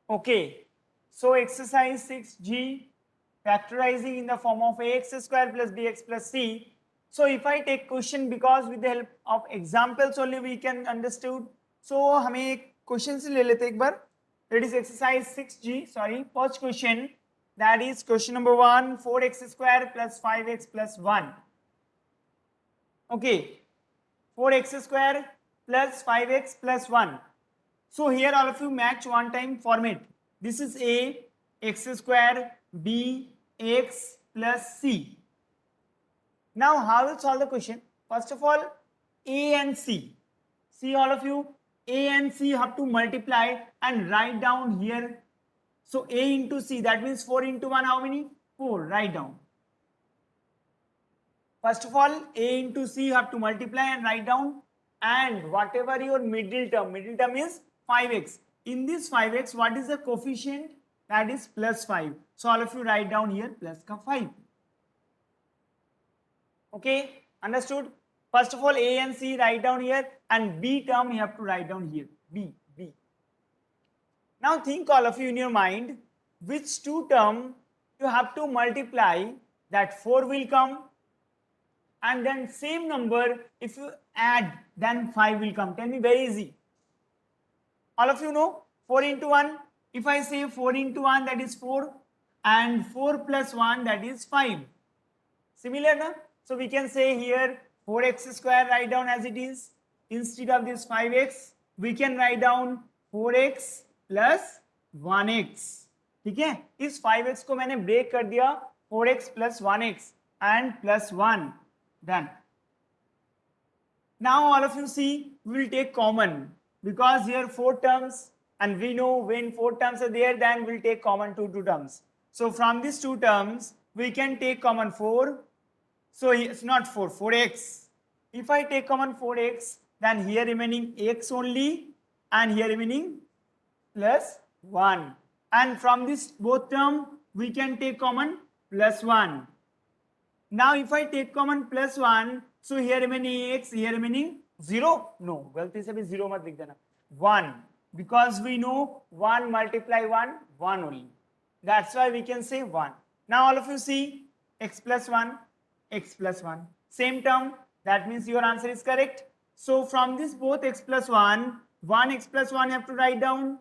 Okay, so exercise 6G, factorizing in the form of ax square plus bx plus c. So if I take question, because with the help of examples only we can understood. So हमें एक question से ले लेते एक बार. That is exercise 6G. Sorry, first question. That is question number 1. 4x square plus 5x plus 1. Okay, 4x square plus 5x plus 1. So here all of you match one time format. This is a x square b x plus c. Now how will solve the question? First of all, a and c. See all of you, a and c have to multiply and write down here. So a into c, that means 4 into 1, how many? 4, write down. First of all, a into c you have to multiply and write down, and whatever your middle term is 5x. In this 5x, what is the coefficient? That is plus 5. So all of you write down here plus 5. Okay, understood? First of all, a and c write down here, and b term you have to write down here. B. Now think all of you in your mind, which two term you have to multiply, that 4 will come, and then same number if you add, then 5 will come. Tell me, very easy. All of you know 4 into 1. If I say 4 into 1, that is 4, and 4 plus 1, that is 5. Similar, na? So we can say here 4x square, write down as it is. Instead of this 5x, we can write down 4x plus 1x. ठीक है, इस 5x को मैंने break कर दिया 4x plus 1x and plus 1. Done. Now all of you see, we will take common, because here 4 terms, and we know when 4 terms are there, then we'll take common two terms. So from these 2 terms, we can take common 4. So it's not 4, 4x. If I take common 4x, then here remaining x only, and here remaining plus 1. And from this both term, we can take common plus 1. Now if I take common plus 1, so here remaining x, here remaining 0. No, गलती से भी 0 मत लिख देना. 1. Because we know 1 multiply 1, 1 only. That's why we can say 1. Now all of you see, x plus 1, x plus 1. Same term, that means your answer is correct. So from this both x plus 1, 1x plus 1 you have to write down.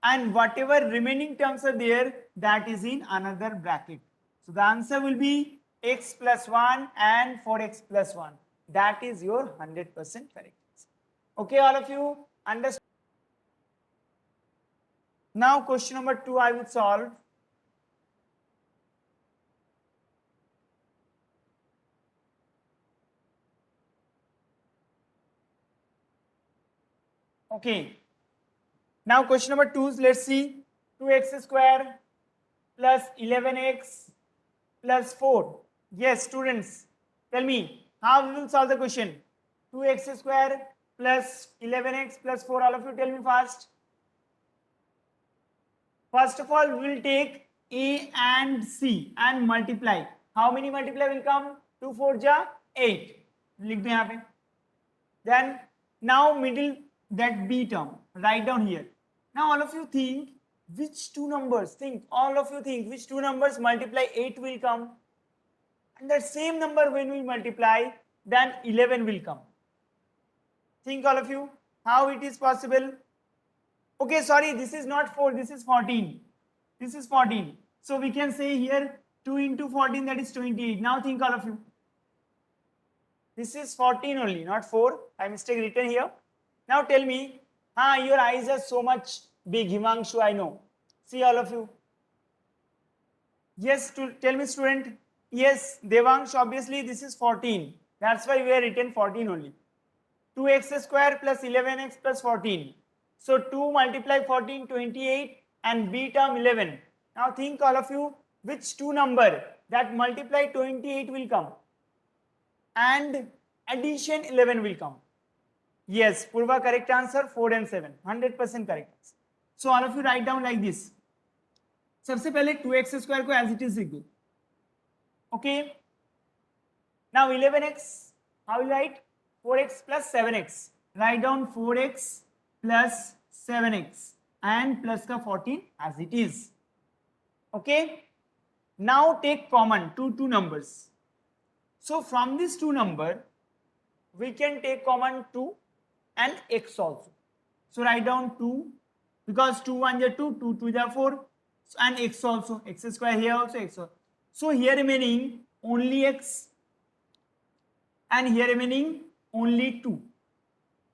And whatever remaining terms are there, that is in another bracket. So the answer will be x plus 1 and 4x plus 1. That is your 100% correct. Okay, all of you understand? Now question number 2 I will solve. Okay. Now question number 2, let's see. 2x square plus 11x plus 4. Yes, students, tell me, how we will solve the question? 2x square plus 11x plus 4. All of you tell me fast. First of all, we will take a and c and multiply. How many multiply will come? 2 4 ja 8. लिख दो यहाँ पे. Then now middle, that b term, write down here. Now all of you think which two numbers, all of you think which two numbers multiply 8 will come, and that same number when we multiply, then 11 will come. Think all of you, how it is possible? Okay, sorry, this is not 4, this is 14. This is 14. So we can say here 2 into 14, that is 28. Now think all of you. This is 14 only, not 4. I mistake written here. Now tell me, your eyes are so much big, Himanshu, I know. See all of you. Yes, tell me student. Yes, Devangsh, obviously this is 14. That's why we have written 14 only. 2x square plus 11x plus 14. So 2 multiply 14, 28, and b term 11. Now think all of you, which two number that multiply 28 will come and addition 11 will come. Yes, Purva, correct answer 4 and 7. 100% correct. So all of you write down like this. सबसे पहले 2x square को as it is लिख दो. Okay. Now 11x, how will you write? 4x plus 7x. Write down 4x plus 7x and plus का 14 as it is. Okay, now take common two numbers. So from these two number we can take common 2 and x also. So write down 2 because 2 1 is 2, 2 2 is 4, and x also, x square here also x also. So here remaining only x and here remaining only 2.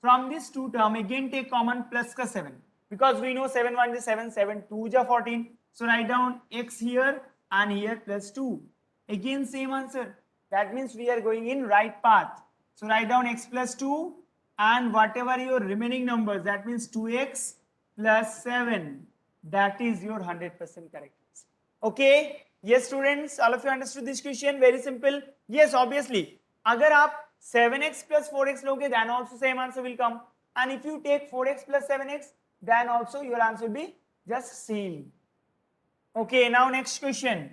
From this 2 term again take common plus ka 7 because we know 7 1 is 7, 7 2 is 14. So write down x here and here plus 2. Again same answer. That means we are going in right path. So write down x plus 2 and whatever your remaining numbers, that means 2x plus 7. That is your 100% correct. Okay, yes students, all of you understood this question? Very simple. Yes, obviously अगर आप 7x plus 4x लोगे then also same answer will come, and if you take 4x plus 7x then also your answer will be just same. Okay, now next question.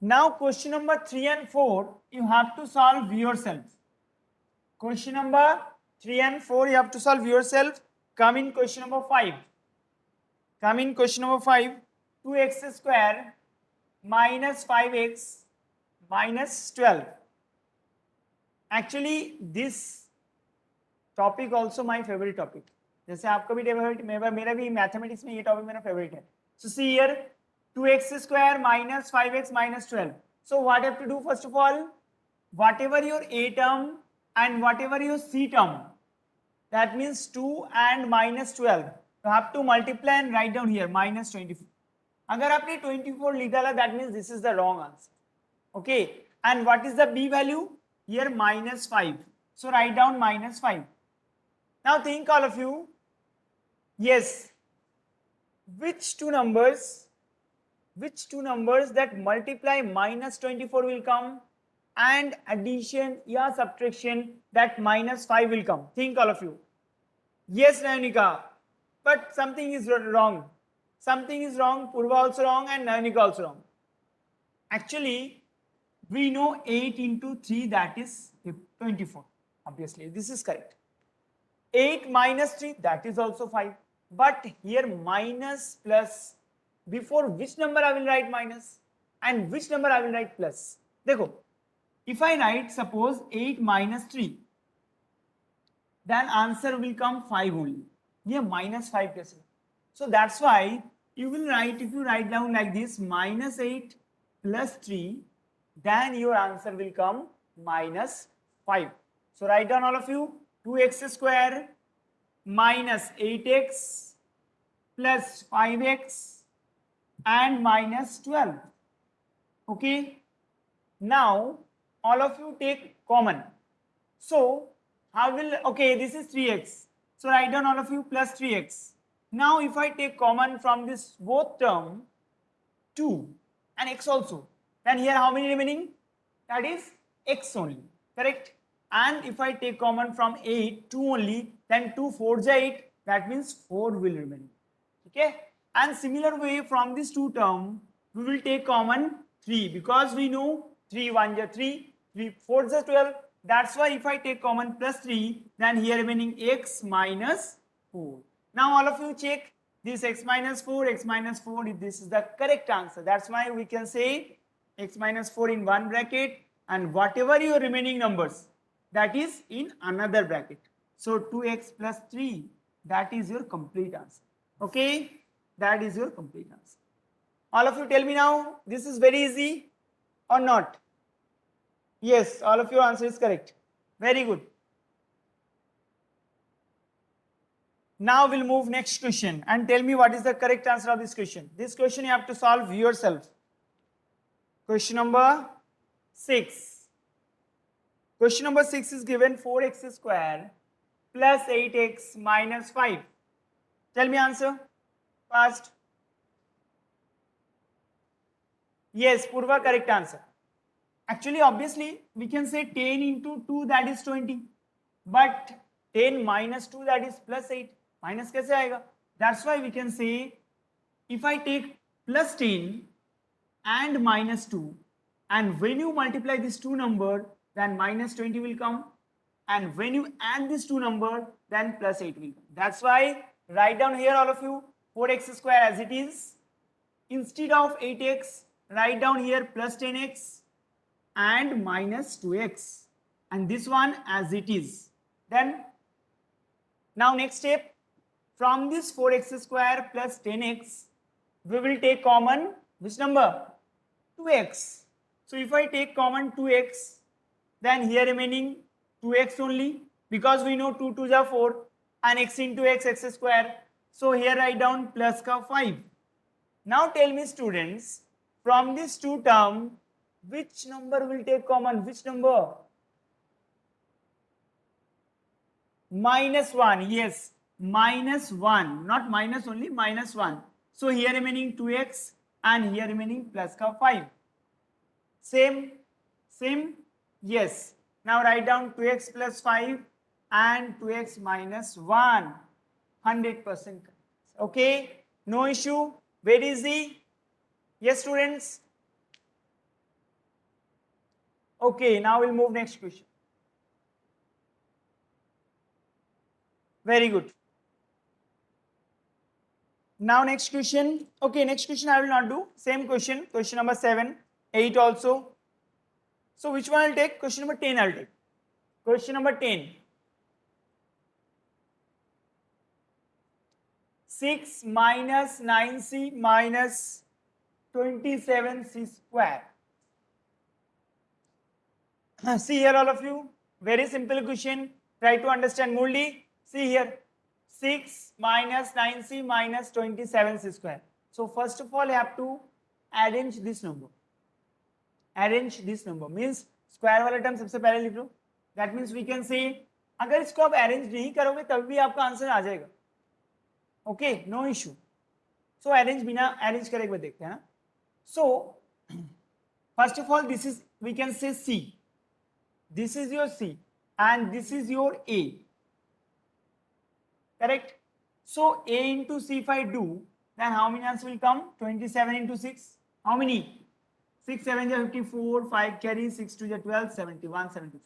Now question number 3 and 4 you have to solve yourself. Question number 3 and 4 you have to solve yourself. Come in question number 5. Come in question number 5. 2x square minus 5x minus 12. Actually this topic also my favorite topic. जैसे आपका भी favorite, मेरा भी mathematics में ये topic मेरा favourite है. So see here 2x square minus 5x minus 12. So what I have to do first of all, whatever your a term and whatever your c term, that means 2 and minus 12, you have to multiply and write down here minus 24. अगर आपने 24 लिख डाला that means this is the wrong answer. Okay, and what is the b value? Here minus 5. So write down minus 5. Now think all of you, yes, which two numbers that multiply minus 24 will come and addition या subtraction that minus 5 will come? Think all of you. Yes Nayanika, but something is wrong. Something is wrong. Purva also wrong and Nayanika also wrong. Actually we know 8 into 3 that is 24. Obviously this is correct. 8 minus 3 that is also 5. But here minus plus, before which number I will write minus and which number I will write plus? देखो, if I write suppose 8 minus 3, then answer will come 5 only. Here minus 5 कैसे? So that's why you will write, if you write down like this minus 8 plus 3, then your answer will come minus 5. So write down all of you 2x square minus 8x plus 5x and minus 12. Okay, now all of you take common. So how will, okay, this is 3x. So write down all of you plus 3x. Now if I take common from this both term 2 and x also, then here how many remaining? That is x only, correct? And if I take common from 8, 2 only, then 2 4 is 8, that means 4 will remain. Okay? And similar way from this two term, we will take common 3 because we know 3 1 is 3, 3 4 is 12. That's why if I take common plus 3, then here remaining x minus 4. Now all of you check this x minus 4, if this is the correct answer. That's why we can say x minus 4 in one bracket and whatever your remaining numbers, that is in another bracket. So 2x plus 3, that is your complete answer. Okay, that is your complete answer. All of you tell me now, this is very easy or not? Yes, all of your answer is correct. Very good. Now we'll move next question and tell me what is the correct answer of this question. This question you have to solve yourself. Question number 6. Question number 6 is given 4x square plus 8x minus 5. Tell me answer fast. Yes, Purva, correct answer. Actually, obviously, we can say 10 into 2 that is 20. But 10 minus 2 that is plus 8. Minus कैसे आएगा? That's why we can say if I take plus 10 and minus 2, and when you multiply these two numbers, then minus 20 will come, and when you add these two numbers, then plus 8 will come. That's why write down here all of you 4x square as it is. Instead of 8x, write down here plus 10x and minus 2x. And this one as it is. Then, now next step, from this 4x square plus 10x, we will take common which number? 2x. So if I take common 2x, then here remaining 2x only, because we know 2 2s are 4 and x into x square. So here write down plus ka 5. Now tell me students, from this two term, which number will take common? Which number? Minus 1, yes, minus 1, not minus only, minus 1. So here remaining 2x and here remaining plus ka 5. Same, yes. Now write down 2x plus 5 and 2x minus 1, 100%. Okay, no issue, very easy. Yes, students? Okay, now we'll move next question. Very good. Now next question. Okay, next question I will not do. Same question, question number 7, 8 also. So which one I'll take? Question number 10 I'll take. Question number 10. 6 minus 9c minus 27c square. See here all of you. Very simple question. Try to understand Murli. See here. 6 minus 9c minus 27c square. So first of all you have to arrange this number. Arrange this number means square वाला term सबसे पहले लिख लो. That means we can say अगर इसको आप arrange नहीं करोगे तब भी आपका आंसर आ जाएगा. Okay, no issue. So arrange बिना arrange करे एक बार देखते हैं ना. So first of all this is, we can say C. This is your C and this is your A. Correct? So A into C if I do, then how many answers will come? 27 into 6. How many? 6 7 is 54, 5 carry, 6 2 is 12, 71, 73.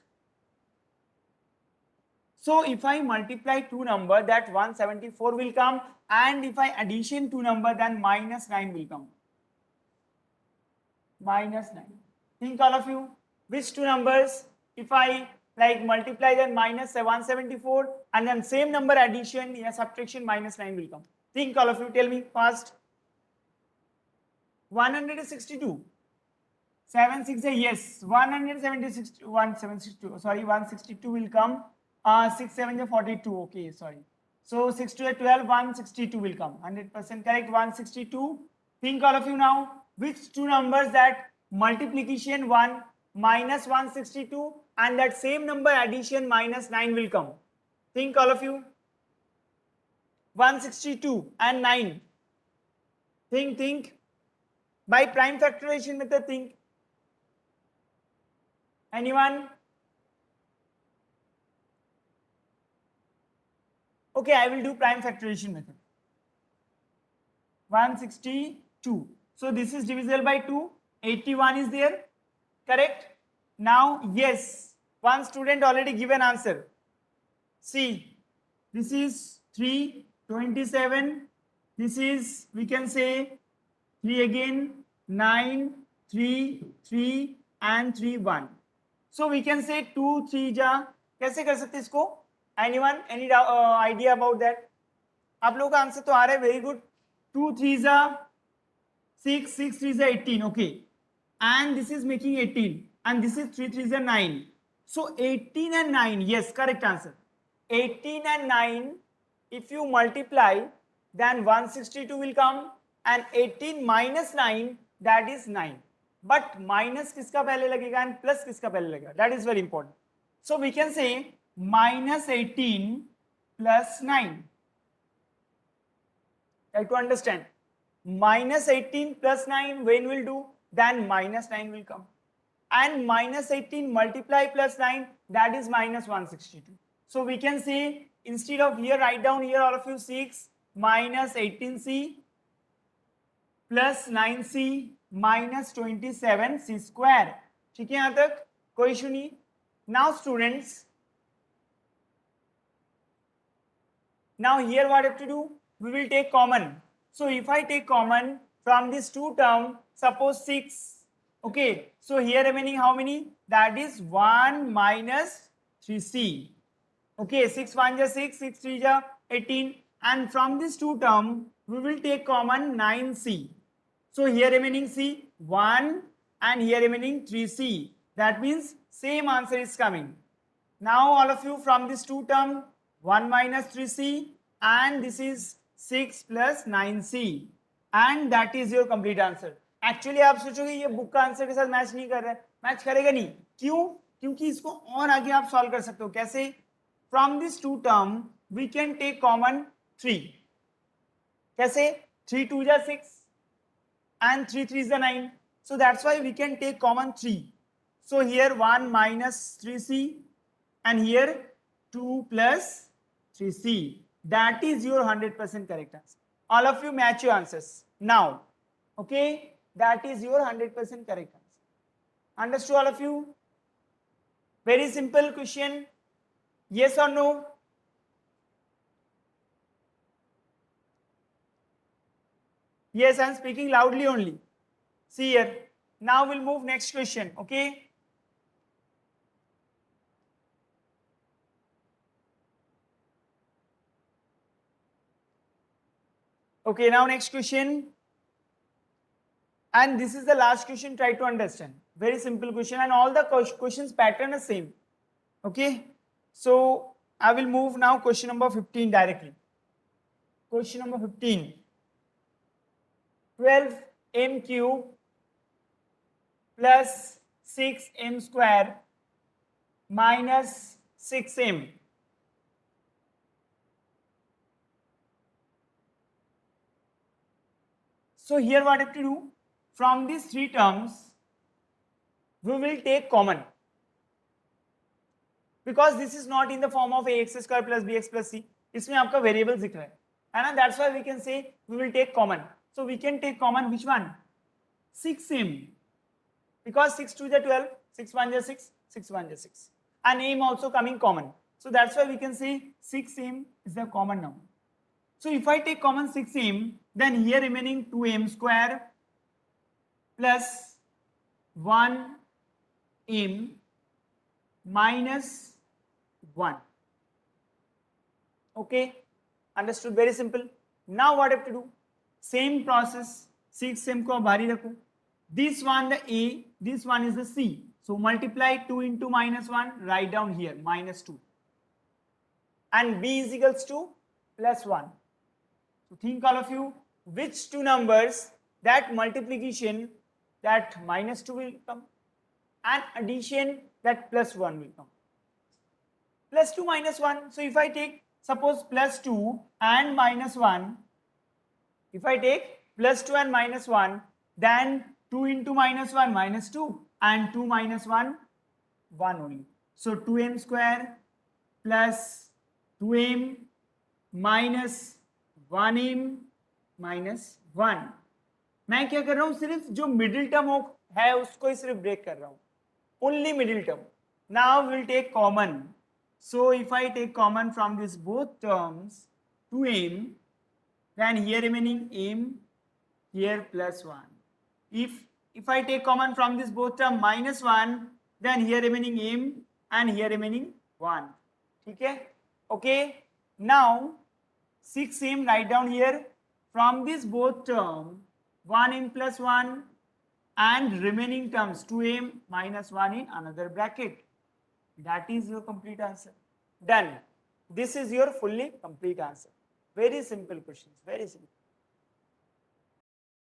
So if I multiply two numbers, that 174 will come, and if I addition two numbers, then minus 9 will come. Minus 9. Think all of you, which two numbers? If I like multiply, then minus 174, and then same number addition, yeah, subtraction, minus 9 will come. Think all of you, tell me fast. 162. 7 6 yes, 176 172, sorry, 162 will come. 6 7 is 42, okay, sorry. So 6 2 is 12, 162 will come. 100% correct, 162. Think all of you now, which two numbers that multiplication 1 minus 162 and that same number addition minus 9 will come. Think all of you. 162 and 9. Think. By prime factorization method, think. Anyone? Okay, I will do prime factorization method. 162. So this is divisible by 2. 81 is there. Correct? Now, yes, one student already given answer. See, this is 3, 27. This is, we can say, 3 again, 9, 3, 3 and 3, 1. So we can say 2, 3 जा. कैसे कर सकते इसको? Anyone? Any idea about that? आप लोगों का answer तो आ रहा है, very good. 2 3 जा 6, 6 3 जा 18, okay. And this is making 18, and this is 3 3 जा 9. So 18 and 9, yes, correct answer. 18 and 9, if you multiply, then 162 will come, and 18 minus 9, that is 9. But minus किसका पहले लगेगा and plus किसका पहले लगेगा? That is very important. So we can say minus 18 plus 9. Try to understand. Minus 18 plus 9, when will do? Then minus 9 will come. And minus 18 multiply plus 9, that is minus 162. So we can say, instead of here, write down here all of you 6 minus 18c plus 9c minus 27c square. ठीक है यहाँ तक? कोई issue नहीं. Now students, Now here what I have to do? We will take common. So if I take common from this two term, suppose 6. Okay, so here remaining how many? That is 1 minus 3c. Okay, 6 1 is 6, 6 3 is 18. And from this two term, we will take common 9c. So here remaining c 1 and here remaining 3c. That means same answer is coming. Now all of you from this two term 1 minus 3c and this is 6 plus 9c and that is your complete answer. Actually आप सोचोगे ये book का answer के साथ match नहीं कर रहा है, मैच करेगा नहीं. क्यों? क्योंकि इसको और आगे आप सॉल्व कर सकते हो. कैसे? From this two term we can take common 3. कैसे? 3 2 is 6 and 3 3 is 9. So that's why we can take common 3. So here 1 minus 3c and here 2 plus 3c. That is your 100% correct answer. All of you match your answers now. Okay, that is your 100% correct answer. Understood all of you? Very simple question. Yes or no? Yes, I am speaking loudly only. See here. Now we'll move next question. Okay. Okay, now next question. And this is the last question, try to understand. Very simple question and all the questions pattern is same. Okay. So I will move now question number 15 directly. Question number 15. 12m cube plus 6m square minus 6m. So here what I have to do? From these three terms, we will take common. Because this is not in the form of ax square plus bx plus c. इसमें आपका variables दिख रहा है ना? That's why we can say we will take common. So we can take common which one? 6m. Because 6 2 is 12, 6 1 is 6, 6 1 is 6. And m also coming common. So that's why we can say 6m is the common number. So if I take common 6m, then here remaining 2m square plus 1m minus 1. Okay, understood? Very simple. Now what I have to do? Same process. 6m को बाहरी रखो. This one the a, this one is the c. So multiply 2 into minus 1, write down here minus 2. And b is equals to plus 1. So think all of you, which two numbers that multiplication that minus 2 will come and addition that plus 1 will come. Plus 2 minus 1. So if I take suppose plus 2 and minus 1, if I take plus 2 and minus 1, then 2 into minus 1 minus 2 and 2 minus 1 1 only. So 2m square plus 2m minus 1m minus 1. मैं क्या कर रहा हूँ? सिर्फ जो middle term है उसको ही सिर्फ ब्रेक कर रहा हूँ. Only middle term. Now we will take common. So if I take common from this both terms 2m, then here remaining m, here plus 1. If I take common from this both term minus 1, then here remaining m and here remaining 1. Okay? Okay. Now 6m write down here. From this both term 1m plus 1 and remaining terms 2m minus 1 in another bracket. That is your complete answer. Done. This is your fully complete answer. Very simple questions. Very simple.